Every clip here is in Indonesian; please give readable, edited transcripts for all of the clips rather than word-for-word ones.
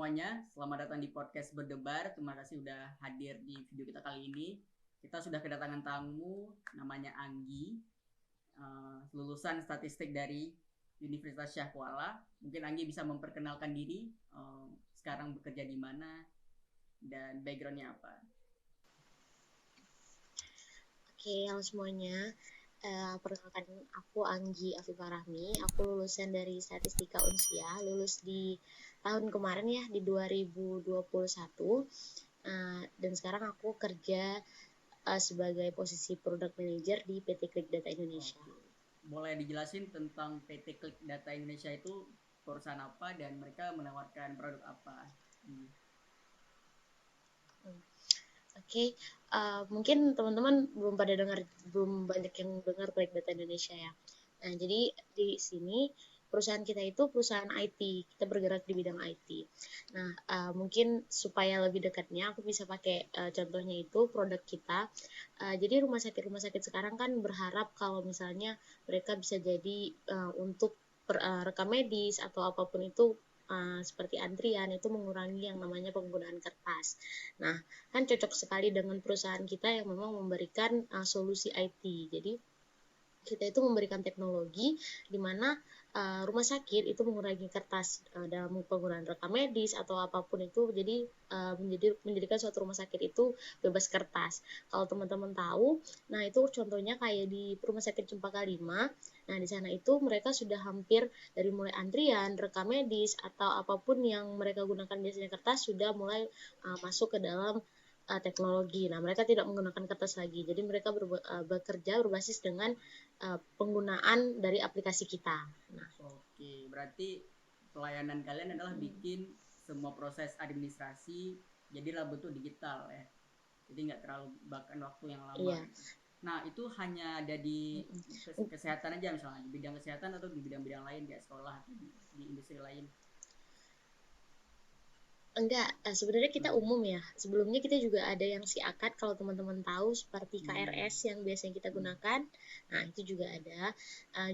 semuanya, selamat datang di podcast Berdebar. Terima kasih sudah hadir di video kita kali ini. Kita sudah kedatangan tamu, namanya Anggi, lulusan statistik dari Universitas Syah Kuala. Mungkin Anggi bisa memperkenalkan diri, sekarang bekerja di mana, dan backgroundnya apa. Oke, halo semuanya. Perkenalkan, aku Anggi Afifah Rahmi. Aku lulusan dari Statistika Unsia, lulus di tahun kemarin ya, di 2021. Dan sekarang aku kerja sebagai posisi Product Manager di PT Klik Data Indonesia. Oke. Boleh dijelasin tentang PT Klik Data Indonesia itu perusahaan apa dan mereka menawarkan produk apa? Oke, mungkin teman-teman belum banyak yang dengar Klik Data Indonesia ya. Nah, jadi di sini perusahaan kita itu perusahaan IT, kita bergerak di bidang IT. Nah, mungkin supaya lebih dekatnya, aku bisa pakai contohnya itu produk kita. Jadi rumah sakit sekarang kan berharap kalau misalnya mereka bisa jadi untuk rekam medis atau apapun itu seperti antrian itu mengurangi yang namanya penggunaan kertas. Nah, kan cocok sekali dengan perusahaan kita yang memang memberikan solusi IT. Jadi kita itu memberikan teknologi di mana rumah sakit itu mengurangi kertas dalam penggunaan rekam medis atau apapun itu, jadi menjadikan suatu rumah sakit itu bebas kertas. Kalau teman-teman tahu, nah itu contohnya kayak di rumah sakit Cempaka 5. Nah, di sana itu mereka sudah hampir dari mulai antrian, rekam medis atau apapun yang mereka gunakan biasanya kertas sudah mulai masuk ke dalam teknologi. Nah, mereka tidak menggunakan kertas lagi. Jadi mereka bekerja berbasis dengan penggunaan dari aplikasi kita. Nah, Oke, berarti pelayanan kalian adalah bikin semua proses administrasi jadilah bentuk digital ya. Jadi nggak terlalu bahkan waktu yang lama. iya. Gitu. Nah, itu hanya ada di kesehatan aja misalnya, di bidang kesehatan atau di bidang-bidang lain kayak sekolah atau di industri lain. Enggak, sebenarnya kita umum ya. Sebelumnya kita juga ada yang si akad, kalau teman-teman tahu, seperti KRS yang biasanya kita gunakan. Nah, itu juga ada.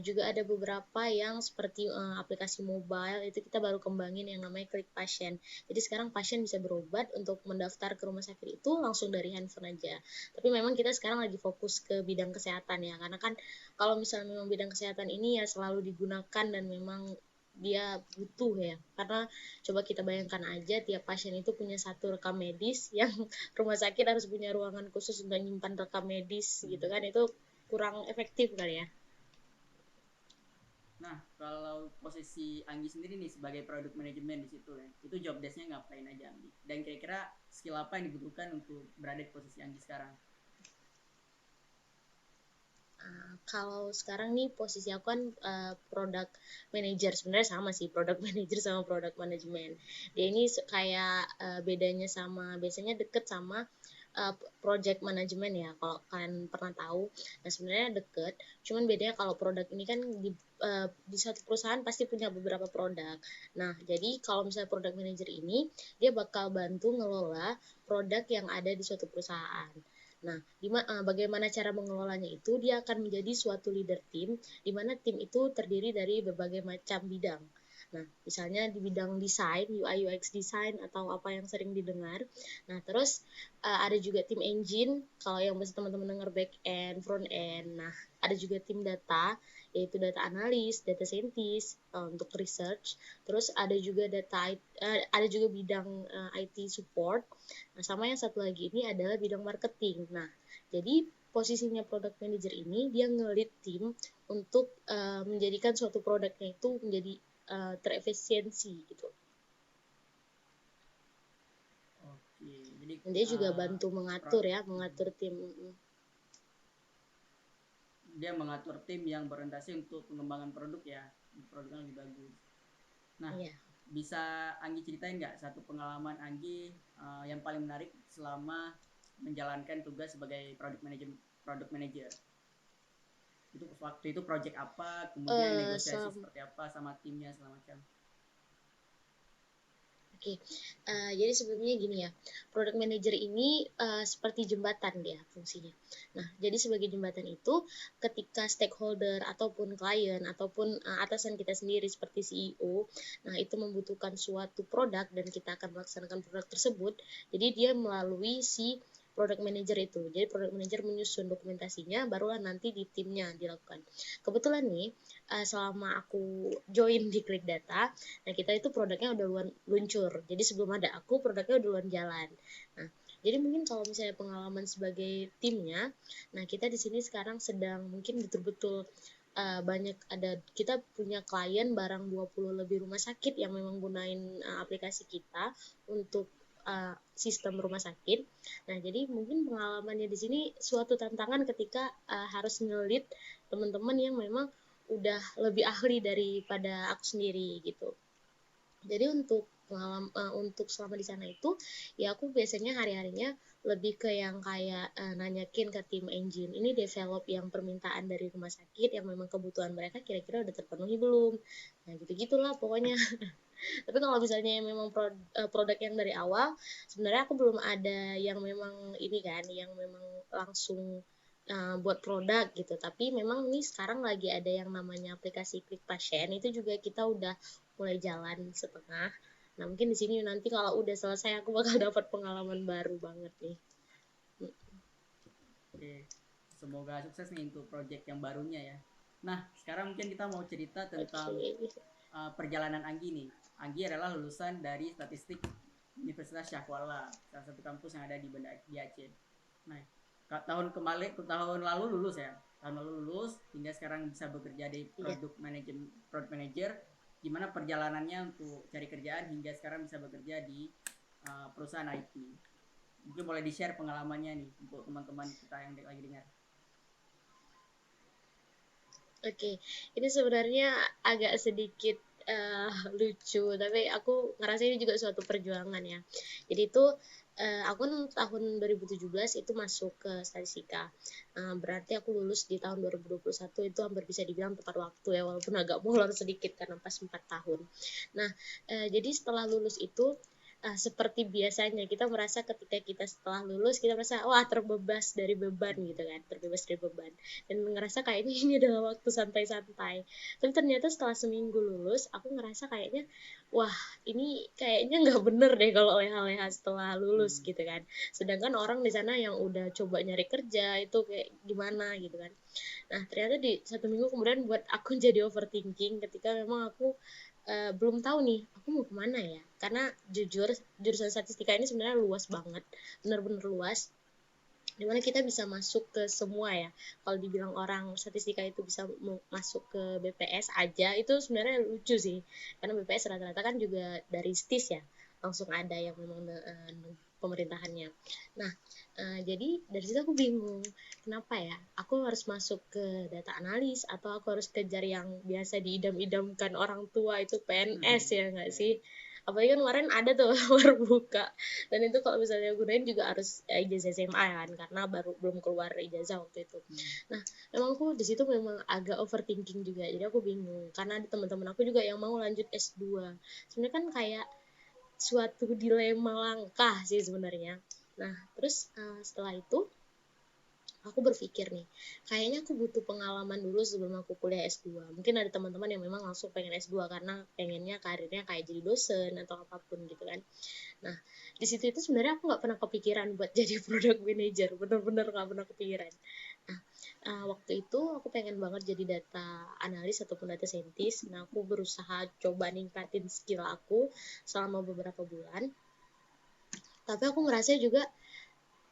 Juga ada beberapa yang seperti aplikasi mobile, itu kita baru kembangin yang namanya Klik Pasien. Jadi sekarang pasien bisa berobat untuk mendaftar ke rumah sakit itu langsung dari handphone aja. Tapi memang kita sekarang lagi fokus ke bidang kesehatan ya. Karena kan kalau misalnya memang bidang kesehatan ini ya selalu digunakan dan memang dia butuh ya, karena coba kita bayangkan aja tiap pasien itu punya satu rekam medis yang rumah sakit harus punya ruangan khusus untuk menyimpan rekam medis gitu kan, itu kurang efektif kali ya. Nah, kalau posisi Anggi sendiri nih sebagai product management di situ ya, itu job desk-nya ngapain aja Anggi? Dan kira-kira skill apa yang dibutuhkan untuk berada di posisi Anggi sekarang? Kalau sekarang nih posisi aku kan product manager, sebenarnya sama sih product manager sama product management. Dia ini kayak bedanya sama biasanya deket sama project management ya, kalau kalian pernah tahu. Nah, sebenarnya deket, cuman bedanya kalau produk ini kan di suatu perusahaan pasti punya beberapa produk. Nah, jadi kalau misalnya product manager ini dia bakal bantu ngelola produk yang ada di suatu perusahaan. Nah, bagaimana cara mengelolanya itu, dia akan menjadi suatu leader tim, di mana tim itu terdiri dari berbagai macam bidang. Nah, misalnya di bidang desain, UI UX design atau apa yang sering didengar. Nah, terus ada juga tim engine, kalau yang biasa teman-teman dengar back end, front end. Nah, ada juga tim data, yaitu data analis, data scientist untuk research. Terus ada juga bidang IT support. Nah, sama yang satu lagi ini adalah bidang marketing. Nah, jadi posisinya product manager ini dia nge-lead tim untuk menjadikan suatu produknya itu menjadi terefisiensi gitu. Oke, jadi Dan dia juga bantu mengatur tim. dia mengatur tim yang berorientasi untuk pengembangan produk ya, produk yang lebih bagus. Nah, Iya. bisa Anggi ceritain nggak satu pengalaman Anggi yang paling menarik selama menjalankan tugas sebagai product manager? Itu waktu itu project apa, kemudian negosiasi seperti apa sama timnya segala macam. Oke, jadi sebelumnya gini ya, product manager ini seperti jembatan dia fungsinya. Nah, jadi sebagai jembatan itu, ketika stakeholder ataupun klien ataupun atasan kita sendiri seperti CEO, nah itu membutuhkan suatu produk dan kita akan melaksanakan produk tersebut, jadi dia melalui si product manager itu. Jadi product manager menyusun dokumentasinya, barulah nanti di timnya dilakukan. Kebetulan nih, selama aku join di Klik Data, nah kita itu produknya udah luncur. Jadi sebelum ada aku, produknya udah duluan jalan. Nah, jadi mungkin kalau misalnya pengalaman sebagai timnya, nah kita di sini sekarang sedang mungkin betul-betul banyak ada kita punya klien barang 20 lebih rumah sakit yang memang gunain aplikasi kita untuk sistem rumah sakit. Nah, jadi mungkin pengalamannya di sini suatu tantangan ketika harus ngelit teman-teman yang memang udah lebih ahli daripada aku sendiri gitu. Jadi untuk selama di sana itu ya aku biasanya hari-harinya lebih ke yang kayak nanyakin ke tim engine ini develop yang permintaan dari rumah sakit yang memang kebutuhan mereka kira-kira udah terpenuhi belum. Nah, gitu-gitulah pokoknya. Tapi kalau misalnya memang produk yang dari awal, sebenarnya aku belum ada yang memang ini kan, yang memang langsung buat produk gitu. Tapi memang nih sekarang lagi ada yang namanya aplikasi Klik Pasien, itu juga kita udah mulai jalan setengah. Nah, mungkin di sini nanti kalau udah selesai aku bakal dapat pengalaman baru banget nih. Oke, semoga sukses nih untuk project yang barunya ya. Nah, sekarang mungkin kita mau cerita tentang Oke. perjalanan Anggi nih. Anggi adalah lulusan dari statistik Universitas Syahkuala, salah satu kampus yang ada di Aceh. Nah, tahun lalu lulus ya. Tahun lalu lulus hingga sekarang bisa bekerja di Iya. product manager. Gimana perjalanannya untuk cari kerjaan hingga sekarang bisa bekerja di perusahaan IT. Mungkin boleh di-share pengalamannya nih untuk teman-teman kita yang lagi dengar. Oke, ini sebenarnya agak sedikit lucu, tapi aku ngerasa ini juga suatu perjuangan ya. Jadi itu aku kan tahun 2017 itu masuk ke statistika. Berarti aku lulus di tahun 2021 itu hampir bisa dibilang tepat waktu ya, walaupun agak molor sedikit karena pas 4 tahun. Nah, jadi setelah lulus itu seperti biasanya kita merasa ketika kita setelah lulus kita merasa wah terbebas dari beban gitu kan, terbebas dari beban dan ngerasa kayaknya ini adalah waktu santai-santai. Tapi ternyata setelah seminggu lulus aku ngerasa kayaknya wah ini kayaknya nggak bener deh kalau leha-leha setelah lulus gitu kan. Sedangkan orang di sana yang udah coba nyari kerja itu kayak gimana gitu kan. Nah, ternyata di 1 minggu kemudian buat aku jadi overthinking ketika memang aku belum tahu nih aku mau kemana ya, karena jujur jurusan statistika ini sebenarnya luas banget, bener-bener luas, dimana kita bisa masuk ke semua ya. Kalau dibilang orang statistika itu bisa masuk ke BPS aja itu sebenarnya lucu sih, karena BPS rata-rata kan juga dari STIS ya, langsung ada yang memang pemerintahannya. Nah, jadi dari situ aku bingung kenapa ya aku harus masuk ke data analis atau aku harus kejar yang biasa diidam-idamkan orang tua itu PNS ya nggak sih. Apalagi kan kemarin ada tuh baru buka, dan itu kalau misalnya gunain juga harus ijazah SMA kan karena belum keluar ijazah waktu itu. Nah, emang aku di situ memang agak overthinking juga, jadi aku bingung karena ada teman-teman aku juga yang mau lanjut S2. Sebenarnya kan kayak suatu dilema langkah sih sebenarnya. Nah, terus setelah itu aku berpikir nih, kayaknya aku butuh pengalaman dulu sebelum aku kuliah S2. Mungkin ada teman-teman yang memang langsung pengen S2 karena pengennya karirnya kayak jadi dosen atau apapun gitu kan. Nah, di situ itu sebenarnya aku nggak pernah kepikiran buat jadi product manager, bener-bener nggak pernah kepikiran. Nah, waktu itu aku pengen banget jadi data analis ataupun data scientist. Nah, aku berusaha coba ningkatin skill aku selama beberapa bulan. Tapi aku ngerasa juga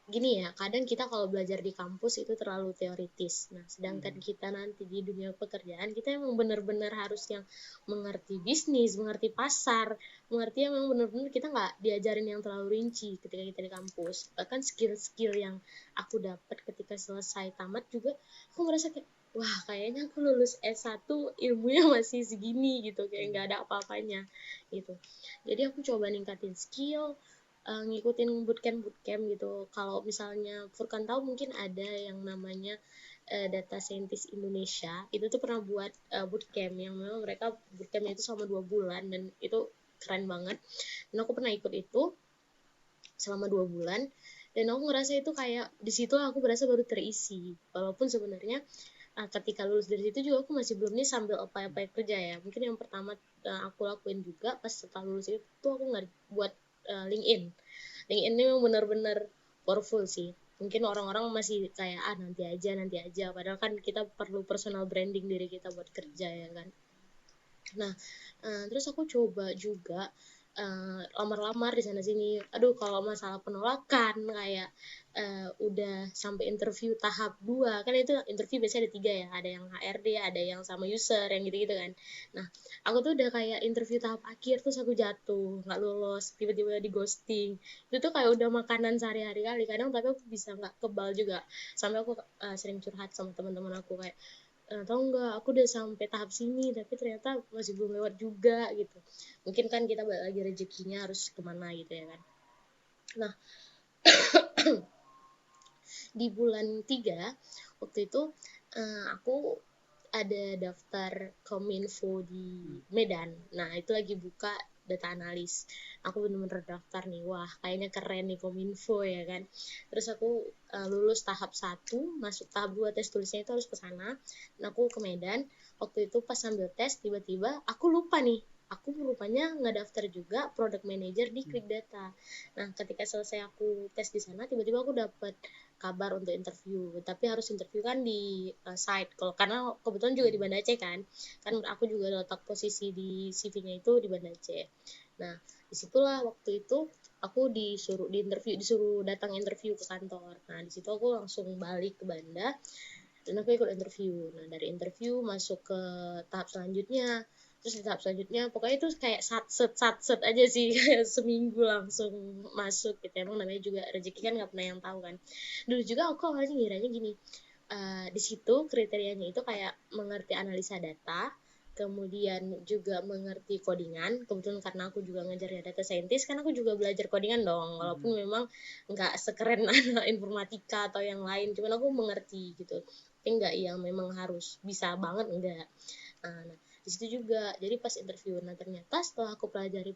gini ya, kadang kita kalau belajar di kampus itu terlalu teoritis. Nah, sedangkan kita nanti di dunia pekerjaan, kita emang benar-benar harus yang mengerti bisnis, mengerti pasar, mengerti yang memang benar-benar kita nggak diajarin yang terlalu rinci ketika kita di kampus. Bahkan skill-skill yang aku dapat ketika selesai tamat juga, aku merasa kayak, wah kayaknya aku lulus S1 ilmunya masih segini gitu, kayak nggak ada apa-apanya gitu. Jadi aku coba ningkatin skill, ngikutin bootcamp gitu. Kalau misalnya Furkan tahu mungkin ada yang namanya Data Scientist Indonesia, itu tuh pernah buat bootcamp yang memang mereka bootcampnya itu selama 2 bulan dan itu keren banget. Dan aku pernah ikut itu selama 2 bulan, dan aku ngerasa itu kayak di situ aku berasa baru terisi, walaupun sebenarnya ketika lulus dari situ juga aku masih belum nih sambil apply kerja ya. Mungkin yang pertama aku lakuin juga pas setelah lulus itu aku nggak buat LinkedIn. LinkedIn ini memang benar-benar powerful sih. Mungkin orang-orang masih kayak nanti aja, padahal kan kita perlu personal branding diri kita buat kerja ya kan. Nah, terus aku coba juga lamar-lamar di sana sini. Aduh, kalau masalah penolakan kayak udah sampai interview tahap 2, kan itu interview biasanya ada 3 ya, ada yang HRD, ada yang sama user, yang gitu-gitu kan. Nah, aku tuh udah kayak interview tahap akhir terus aku jatuh, nggak lolos, tiba-tiba di ghosting. Itu tuh kayak udah makanan sehari-hari kali. Kadang tapi aku bisa nggak kebal juga. Sampai aku sering curhat sama teman-teman aku kayak, tahu nggak, aku udah sampai tahap sini tapi ternyata masih belum lewat juga gitu. Mungkin kan kita balik lagi rezekinya harus kemana gitu ya kan. Nah, di bulan 3 waktu itu aku ada daftar Kominfo di Medan. Nah, itu lagi buka data analis. Aku bener-bener daftar nih, wah kayaknya keren nih Kominfo ya kan. Terus aku lulus tahap 1, masuk tahap 2 tes tulisnya itu harus ke sana. Nah, aku ke Medan. Waktu itu pas sambil tes tiba-tiba aku lupa nih. Aku rupanya nggak daftar juga product manager di Quick Data. Nah, ketika selesai aku tes di sana, tiba-tiba aku dapat kabar untuk interview, tapi harus interview kan di site. Kalau karena kebetulan juga di Banda Aceh kan aku juga letak posisi di CV-nya itu di Banda Aceh. Nah, disitulah waktu itu aku disuruh datang interview ke kantor. Nah, di situ aku langsung balik ke Banda dan aku ikut interview. Nah, dari interview masuk ke tahap selanjutnya. Terus di tahap selanjutnya pokoknya itu kayak satset aja sih, kayak seminggu langsung masuk gitu. Emang namanya juga rezeki kan nggak pernah yang tahu kan. Dulu juga aku awalnya ngiranya gini, di situ kriterianya itu kayak mengerti analisa data, kemudian juga mengerti codingan. Kebetulan karena aku juga ngajarnya data scientist, kan aku juga belajar codingan dong, walaupun memang nggak sekeren anak informatika atau yang lain, cuman aku mengerti gitu. Tapi nggak yang memang harus bisa banget, enggak. Nah, di situ juga jadi pas interview, nah ternyata setelah aku pelajari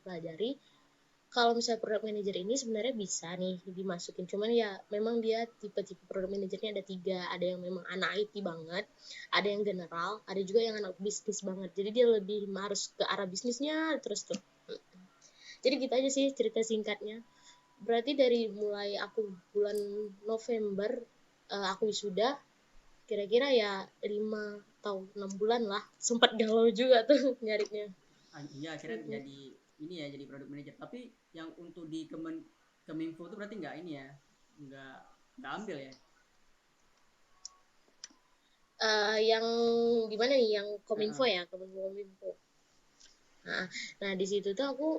kalau misalnya product manager ini sebenarnya bisa nih dimasukin, cuman ya memang dia tipe-tipe product manajernya ada 3, ada yang memang anak IT banget, ada yang general, ada juga yang anak bisnis banget, jadi dia lebih harus ke arah bisnisnya terus tuh. Jadi gitu aja sih cerita singkatnya. Berarti dari mulai aku bulan November aku wisuda, kira-kira ya 5 atau 6 bulan lah, sempat galau juga tuh nyarinya. Iya, akhirnya jadi ini ya, jadi product manager. Tapi yang untuk di Keminfo itu berarti nggak ini ya, nggak ambil ya? Yang gimana nih, yang Kominfo ya, Kominfo. Nah, di situ tuh aku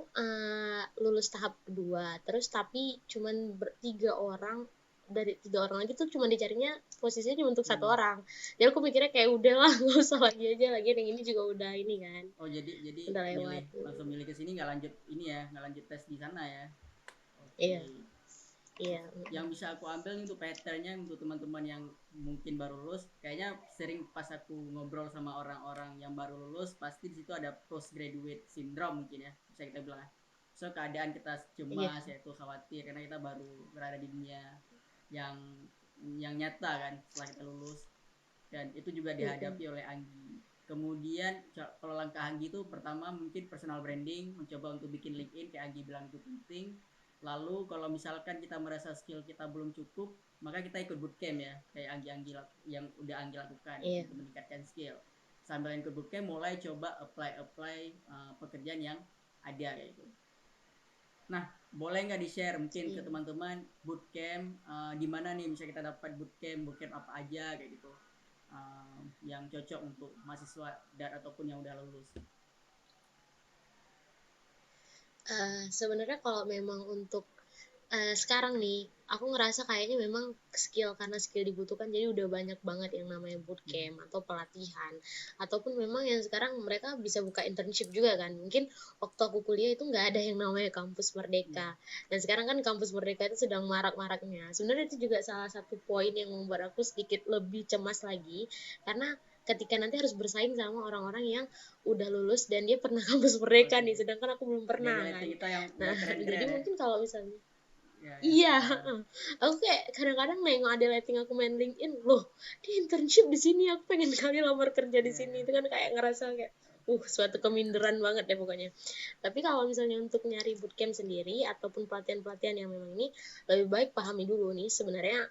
lulus tahap kedua, terus tapi cuman 3 orang, dari 3 orang lagi tuh cuma dicarinya posisinya cuma untuk 1 orang. Jadi aku mikirnya kayak udahlah nggak usah lagi aja, lagi yang ini juga udah ini kan. Oh, jadi Udah lewat. langsung milih ke sini, nggak lanjut ini ya, nggak lanjut tes di sana ya. Iya, Oke. iya. Yang bisa aku ambil nih untuk patternnya untuk teman-teman yang mungkin baru lulus, kayaknya sering pas aku ngobrol sama orang-orang yang baru lulus, pasti di situ ada postgraduate syndrome mungkin ya, bisa kita bilang. So keadaan kita Iya. cemas, yaitu khawatir karena kita baru berada di dunia yang nyata kan setelah kita lulus, dan itu juga dihadapi oleh Anggi. Kemudian kalau langkah Anggi itu pertama mungkin personal branding, mencoba untuk bikin LinkedIn kayak Anggi bilang itu penting. Lalu kalau misalkan kita merasa skill kita belum cukup, maka kita ikut bootcamp ya, kayak Anggi yang udah Anggi lakukan Iya. untuk meningkatkan skill. Sambil ikut bootcamp, mulai coba apply pekerjaan yang ada kayak gitu. Nah, boleh nggak di-share mungkin ke teman-teman bootcamp di mana nih bisa kita dapat bootcamp apa aja kayak gitu, yang cocok untuk mahasiswa dan ataupun yang udah lulus. Sebenarnya kalau memang untuk sekarang nih, aku ngerasa kayaknya memang karena skill dibutuhkan, jadi udah banyak banget yang namanya bootcamp atau pelatihan, ataupun memang yang sekarang mereka bisa buka internship juga kan. Mungkin waktu aku kuliah itu nggak ada yang namanya kampus merdeka, dan sekarang kan kampus merdeka itu sedang marak-maraknya. Sebenarnya itu juga salah satu poin yang membuat aku sedikit lebih cemas lagi, karena ketika nanti harus bersaing sama orang-orang yang udah lulus dan dia pernah kampus merdeka nih, sedangkan aku belum Jadi pernah kan. kita yang Nah, keren-keren jadi ya. mungkin kalau misalnya Ya, iya, aku kayak kadang-kadang nengok ada lighting aku main LinkedIn, loh dia internship di sini, aku pengen kali lamar kerja di sini. Itu kan kayak ngerasa kayak suatu keminderan banget deh pokoknya. Tapi kalau misalnya untuk nyari bootcamp sendiri ataupun pelatihan-pelatihan yang memang ini, lebih baik pahami dulu nih sebenarnya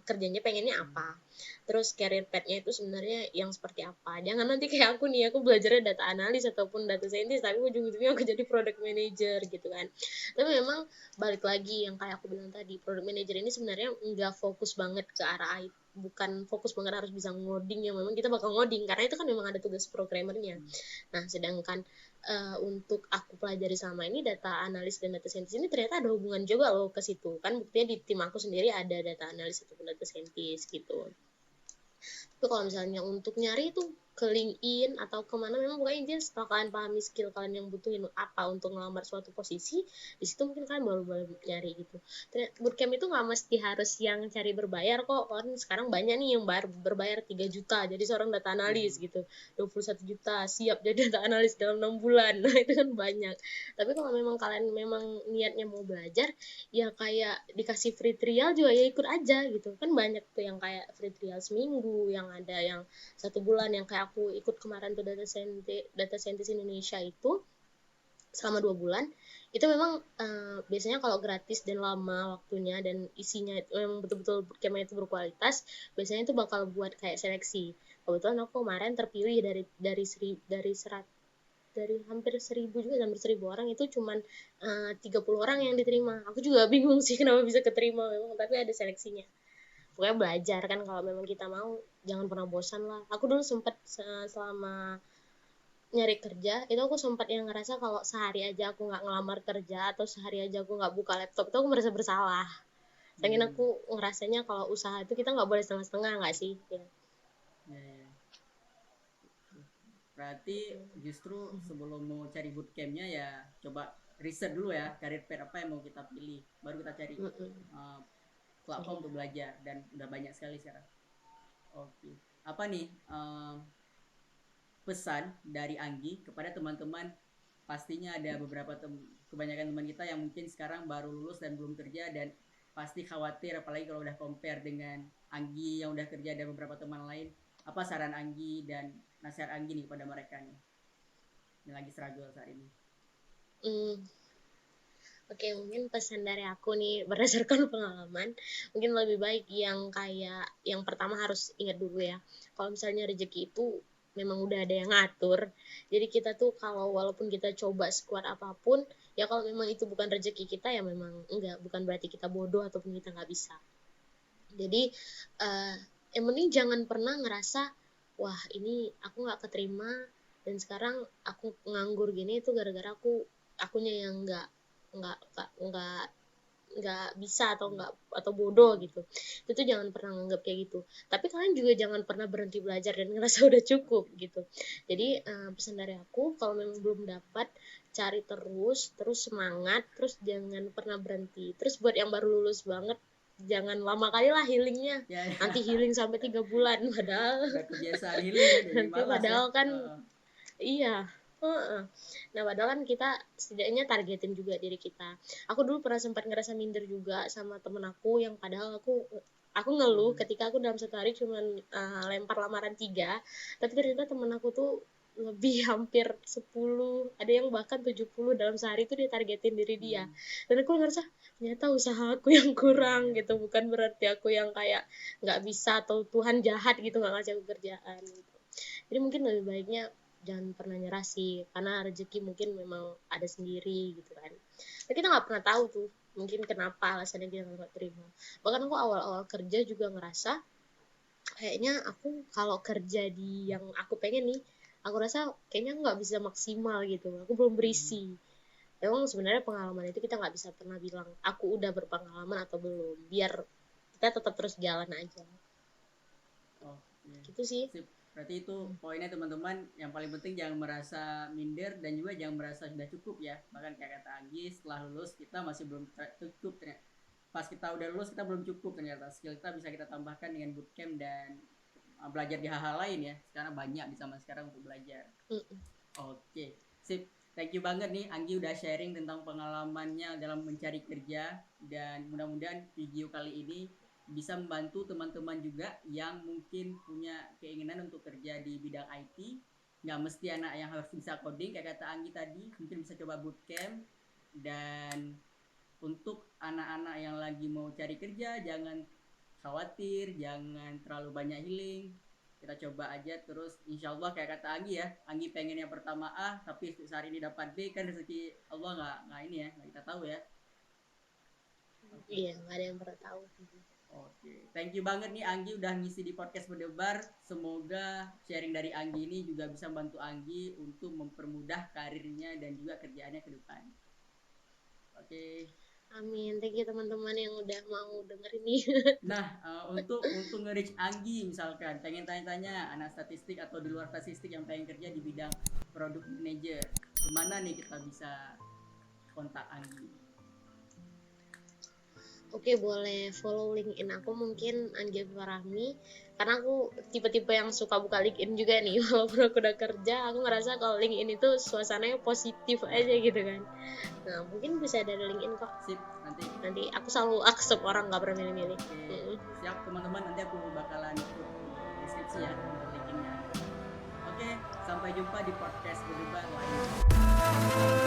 kerjanya pengennya apa, terus career path-nya itu sebenarnya yang seperti apa. Jangan nanti kayak aku nih, aku belajarnya data analis ataupun data scientist tapi ujung-ujungnya aku jadi product manager gitu kan. Tapi memang balik lagi yang kayak aku bilang tadi, product manager ini sebenarnya nggak fokus banget ke arah IT, bukan fokus banget harus bisa ngoding, yang memang kita bakal ngoding karena itu kan memang ada tugas programmernya. Nah sedangkan untuk aku pelajari sama ini data analis dan data scientist ini ternyata ada hubungan juga loh ke situ kan, buktinya di tim aku sendiri ada data analis ataupun data scientist gitu. Tapi kalau misalnya untuk nyari itu ke LinkedIn atau kemana, memang pokoknya dia setelah kalian pahami skill kalian yang butuhin apa untuk ngelamar suatu posisi, di situ mungkin kalian baru boleh nyari gitu. Bootcamp itu nggak mesti harus yang cari berbayar kok, kan sekarang banyak nih yang berbayar 3 juta jadi seorang data analis gitu, 21 juta siap jadi data analis dalam 6 bulan. Nah itu kan banyak. Tapi kalau memang kalian memang niatnya mau belajar, ya kayak dikasih free trial juga ya ikut aja gitu kan. Banyak tuh yang kayak free trial seminggu, yang ada yang 1 bulan, yang kayak aku ikut kemarin tuh data scientist Indonesia itu selama 2 bulan. Itu memang biasanya kalau gratis dan lama waktunya dan isinya memang betul-betul bootcampnya itu berkualitas, biasanya itu bakal buat kayak seleksi. Kebetulan aku kemarin terpilih dari hampir 1000 juga, hampir 1000 orang itu cuman 30 orang yang diterima. Aku juga bingung sih kenapa bisa keterima memang, tapi ada seleksinya. Pokoknya belajar kan, kalau memang kita mau jangan pernah bosan lah. Aku dulu sempat selama nyari kerja itu aku sempat yang ngerasa kalau sehari aja aku nggak ngelamar kerja atau sehari aja aku nggak buka laptop itu aku merasa bersalah. Saking aku ngerasanya kalau usaha itu kita nggak boleh setengah-setengah, nggak sih ya. Berarti justru sebelum mau cari bootcampnya ya coba riset dulu ya career path apa yang mau kita pilih, baru kita cari platform untuk belajar, dan udah banyak sekali sekarang. Oke, apa nih pesan dari Anggi kepada teman-teman? Pastinya ada beberapa kebanyakan teman kita yang mungkin sekarang baru lulus dan belum kerja, dan pasti khawatir apalagi kalau udah compare dengan Anggi yang udah kerja dan beberapa teman lain. Apa saran Anggi dan nasihat Anggi nih kepada mereka nih yang lagi struggle saat ini? Oke, mungkin pesan dari aku nih berdasarkan pengalaman, mungkin lebih baik yang kayak yang pertama harus ingat dulu ya, kalau misalnya rezeki itu memang udah ada yang ngatur. Jadi kita tuh kalau walaupun kita coba sekuat apapun, ya kalau memang itu bukan rezeki kita ya memang enggak, bukan berarti kita bodoh ataupun kita nggak bisa. Jadi yang penting jangan pernah ngerasa wah ini aku nggak keterima dan sekarang aku nganggur gini itu gara-gara akunya yang nggak nggak nggak bisa atau nggak atau bodoh gitu. Itu jangan pernah nganggap kayak gitu. Tapi kalian juga jangan pernah berhenti belajar dan ngerasa udah cukup gitu. Jadi pesan dari aku, kalau memang belum dapat, cari terus semangat, terus jangan pernah berhenti. Terus buat yang baru lulus banget, jangan lama kali lah healingnya. Nanti healing sampai 3 bulan padahal udah kebiasaan healing ya, jadi nanti malas padahal ya. kan iya. Nah padahal kan kita setidaknya targetin juga diri kita. Aku dulu pernah sempat ngerasa minder juga sama temen aku yang padahal aku ngeluh ketika aku dalam 1 hari cuman lempar lamaran 3, tapi ternyata temen aku tuh lebih hampir 10, ada yang bahkan 70 dalam sehari itu dia targetin diri dia. Dan aku ngerasa ternyata usaha aku yang kurang gitu, bukan berarti aku yang kayak nggak bisa atau Tuhan jahat gitu nggak ngasih aku kerjaan gitu. Jadi mungkin lebih baiknya jangan pernah nyerah sih, karena rezeki mungkin memang ada sendiri gitu kan. Tapi kita nggak pernah tahu tuh mungkin kenapa alasannya kita nggak terima. Bahkan aku awal-awal kerja juga ngerasa kayaknya aku kalau kerja di yang aku pengen nih, aku rasa kayaknya nggak bisa maksimal gitu, aku belum berisi. Emang sebenarnya pengalaman itu kita nggak bisa pernah bilang aku udah berpengalaman atau belum, biar kita tetap terus jalan aja. Gitu sih. Sip. Berarti itu poinnya teman-teman, yang paling penting jangan merasa minder dan juga jangan merasa sudah cukup ya. Bahkan kayak kata Anggi, setelah lulus kita masih belum cukup ternyata. Pas kita udah lulus kita belum cukup ternyata. Skill kita bisa kita tambahkan dengan bootcamp dan belajar di hal-hal lain ya. Sekarang banyak di zaman sekarang untuk belajar. Oke, sip. Thank you banget nih Anggi udah sharing tentang pengalamannya dalam mencari kerja, dan mudah-mudahan video kali ini bisa membantu teman-teman juga yang mungkin punya keinginan untuk kerja di bidang IT. Nggak mesti anak yang harus bisa coding kayak kata Anggi tadi, mungkin bisa coba bootcamp. Dan untuk anak-anak yang lagi mau cari kerja, jangan khawatir, jangan terlalu banyak healing. Kita coba aja terus, insya Allah kayak kata Anggi ya, Anggi pengen yang pertama A tapi sehari ini dapat B, kan rezeki Allah nggak ini ya, nggak kita tahu ya. Iya, nggak ada yang pernah tahu. Oke, thank you banget nih Anggi udah ngisi di podcast Berdebar. Semoga sharing dari Anggi ini juga bisa membantu Anggi untuk mempermudah karirnya dan juga kerjaannya ke depan. Oke. Amin. Thank you teman-teman yang udah mau denger ini. Nah, untuk nge-reach Anggi misalkan pengen tanya-tanya anak statistik atau di luar statistik yang pengen kerja di bidang product manager, kemana nih kita bisa kontak Anggi? Oke, boleh follow LinkedIn aku mungkin Anggi Farahmi, karena aku tipe-tipe yang suka buka LinkedIn juga nih. Walaupun aku udah kerja, aku ngerasa kalau LinkedIn itu suasananya positif aja gitu kan. Nah, mungkin bisa dari LinkedIn kok. Sip, nanti aku selalu accept orang, nggak pernah milih-milih. Siap teman-teman, nanti aku bakalan ikut deskripsi ya untuk LinkedIn-nya. Oke, sampai jumpa di podcast Berdebar lain.